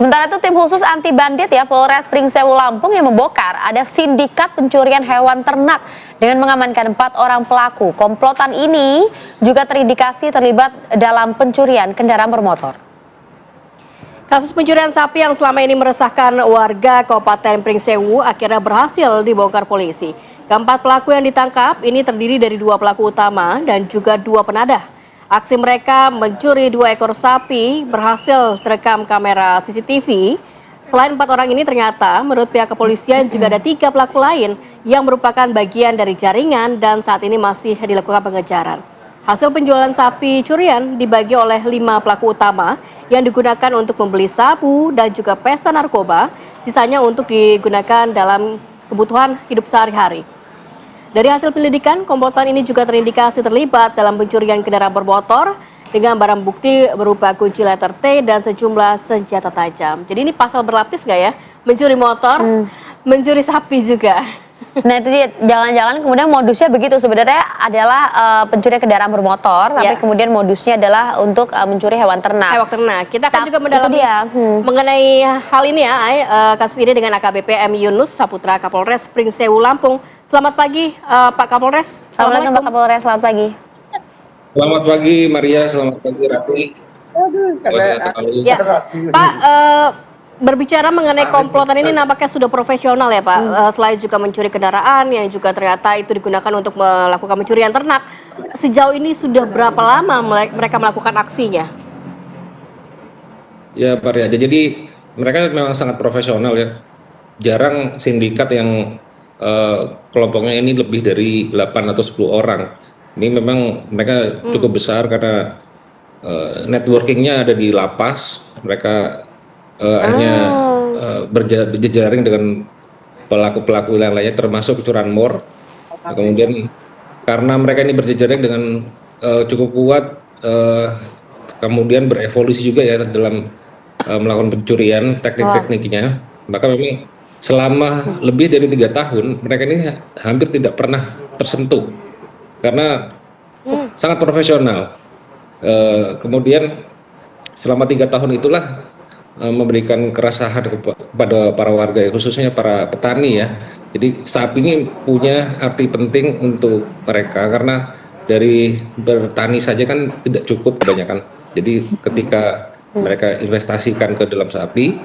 Sementara itu tim khusus anti bandit ya Polres Pringsewu Lampung yang membongkar ada sindikat pencurian hewan ternak dengan mengamankan 4 orang pelaku. Komplotan ini juga terindikasi terlibat dalam pencurian kendaraan bermotor. Kasus pencurian sapi yang selama ini meresahkan warga Kabupaten Pringsewu akhirnya berhasil dibongkar polisi. Keempat pelaku yang ditangkap ini terdiri dari 2 pelaku utama dan juga 2 penadah. Aksi mereka mencuri 2 ekor sapi berhasil terekam kamera CCTV. Selain 4 orang ini ternyata menurut pihak kepolisian juga ada 3 pelaku lain yang merupakan bagian dari jaringan dan saat ini masih dilakukan pengejaran. Hasil penjualan sapi curian dibagi oleh 5 pelaku utama yang digunakan untuk membeli sabu dan juga pesta narkoba, sisanya untuk digunakan dalam kebutuhan hidup sehari-hari. Dari hasil penyelidikan, komplotan ini juga terindikasi terlibat dalam pencurian kendaraan bermotor dengan barang bukti berupa kunci letter T dan sejumlah senjata tajam. Jadi ini pasal berlapis nggak ya? Mencuri motor, mencuri sapi juga. Nah itu dia, jangan-jangan kemudian modusnya begitu sebenarnya adalah pencurian kendaraan bermotor, tapi kemudian modusnya adalah untuk mencuri hewan ternak. Hewan ternak. Kita akan juga mendalami mengenai hal ini ya, kasus ini dengan AKBP M. Yunus Saputra Kapolres Pringsewu Lampung. Selamat pagi Pak Kapolres. Assalamualaikum Pak Kapolres, selamat pagi. Selamat pagi Maria, selamat pagi Rati. Ya, Pak, berbicara mengenai komplotan ini nampaknya sudah profesional ya Pak. Selain juga mencuri kendaraan yang juga ternyata itu digunakan untuk melakukan pencurian ternak. Sejauh ini sudah berapa lama mereka melakukan aksinya? Ya Pak Ria, jadi mereka memang sangat profesional ya. Jarang sindikat yang kelompoknya ini lebih dari 8 atau 10 orang. Ini memang mereka cukup besar karena networkingnya ada di lapas. Mereka hanya berjejaring dengan pelaku-pelaku yang lainnya termasuk curanmor. Nah, kemudian karena mereka ini berjejaring dengan cukup kuat, kemudian berevolusi juga ya dalam melakukan pencurian teknik-tekniknya, maka memang selama lebih dari 3 tahun mereka ini hampir tidak pernah tersentuh karena sangat profesional. Kemudian selama 3 tahun itulah memberikan keresahan kepada para warga, khususnya para petani ya. Jadi sapi ini punya arti penting untuk mereka karena dari bertani saja kan tidak cukup kebanyakan. Jadi ketika mereka investasikan ke dalam sapi,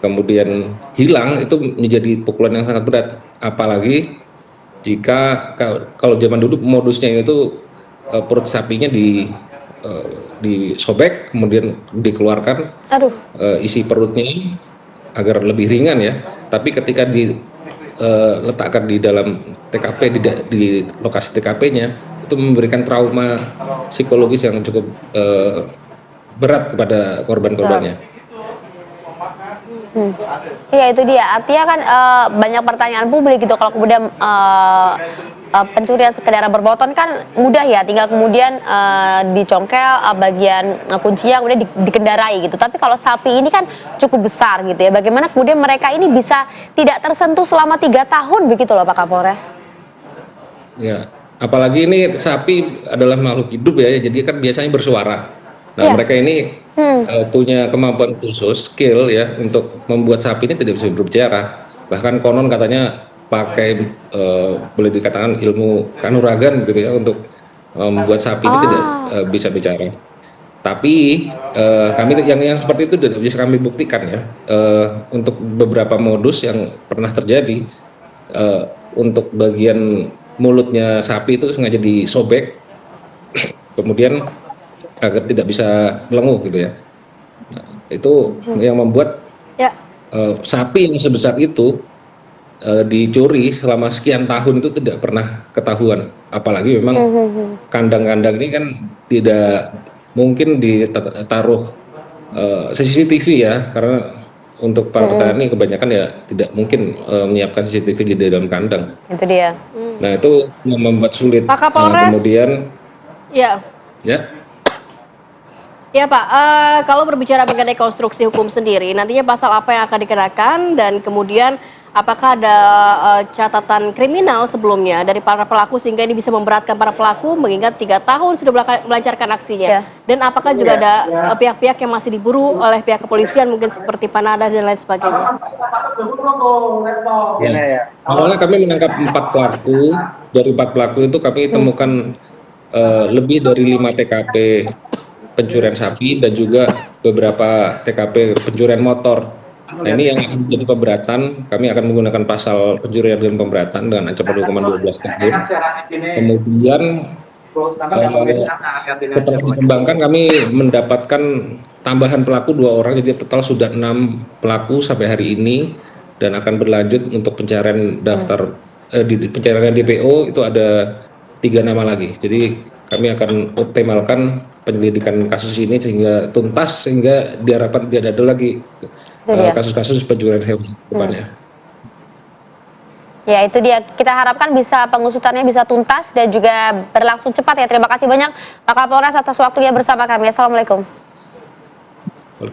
kemudian hilang, itu menjadi pukulan yang sangat berat. Apalagi jika kalau zaman dulu modusnya itu perut sapinya disobek, kemudian dikeluarkan isi perutnya agar lebih ringan ya. Tapi ketika diletakkan di dalam TKP, di lokasi TKP-nya, itu memberikan trauma psikologis yang cukup berat kepada korban-korbannya. Iya itu dia, artinya kan banyak pertanyaan publik gitu kalau kemudian pencurian kendaraan bermotor kan mudah ya, tinggal kemudian dicongkel bagian kuncinya kemudian dikendarai gitu. Tapi kalau sapi ini kan cukup besar gitu ya, bagaimana kemudian mereka ini bisa tidak tersentuh selama 3 tahun begitu loh Pak Kapolres? Ya, apalagi ini sapi adalah makhluk hidup ya, jadi kan biasanya bersuara. Nah mereka ini punya kemampuan khusus, skill ya, untuk membuat sapi ini tidak bisa berbicara. Bahkan konon katanya pakai boleh dikatakan ilmu kanuragan gitu ya untuk membuat sapi ini tidak bisa bicara. Tapi kami yang seperti itu tidak bisa kami buktikan ya. Untuk beberapa modus yang pernah terjadi, untuk bagian mulutnya sapi itu sengaja disobek, kemudian agar tidak bisa melenguh gitu ya. Nah, itu yang membuat sapi yang sebesar itu dicuri selama sekian tahun itu tidak pernah ketahuan. Apalagi memang kandang-kandang ini kan tidak mungkin ditaruh CCTV ya, karena untuk para petani kebanyakan ya tidak mungkin menyiapkan CCTV di dalam kandang. Itu dia. Nah itu membuat sulit. Pak Kapolres, kemudian ya. Ya Pak, kalau berbicara mengenai konstruksi hukum sendiri, nantinya pasal apa yang akan dikenakan dan kemudian apakah ada catatan kriminal sebelumnya dari para pelaku sehingga ini bisa memberatkan para pelaku mengingat 3 tahun sudah melancarkan aksinya. Ya. Dan apakah juga ada pihak-pihak yang masih diburu oleh pihak kepolisian mungkin seperti Panada dan lain sebagainya. Awalnya kami menangkap 4 pelaku. Dari 4 pelaku itu kami temukan lebih dari 5 TKP pencurian sapi dan juga beberapa TKP pencurian motor. Nah, ini yang akan menjadi pemberatan. Kami akan menggunakan pasal pencurian dan pemberatan dengan ancaman hukuman 12 tahun. Kemudian setelah dikembangkan kami mendapatkan tambahan pelaku 2 orang, jadi total sudah 6 pelaku sampai hari ini dan akan berlanjut untuk pencarian daftar di pencarian DPO itu ada 3 nama lagi. Jadi kami akan optimalkan penyelidikan kasus ini sehingga tuntas, sehingga diharapkan tidak ada lagi kasus-kasus pencurian hewan ke depannya. Ya, itu dia. Kita harapkan bisa pengusutannya bisa tuntas dan juga berlangsung cepat ya. Terima kasih banyak Pak Kapolres atas waktunya bersama kami. Assalamualaikum.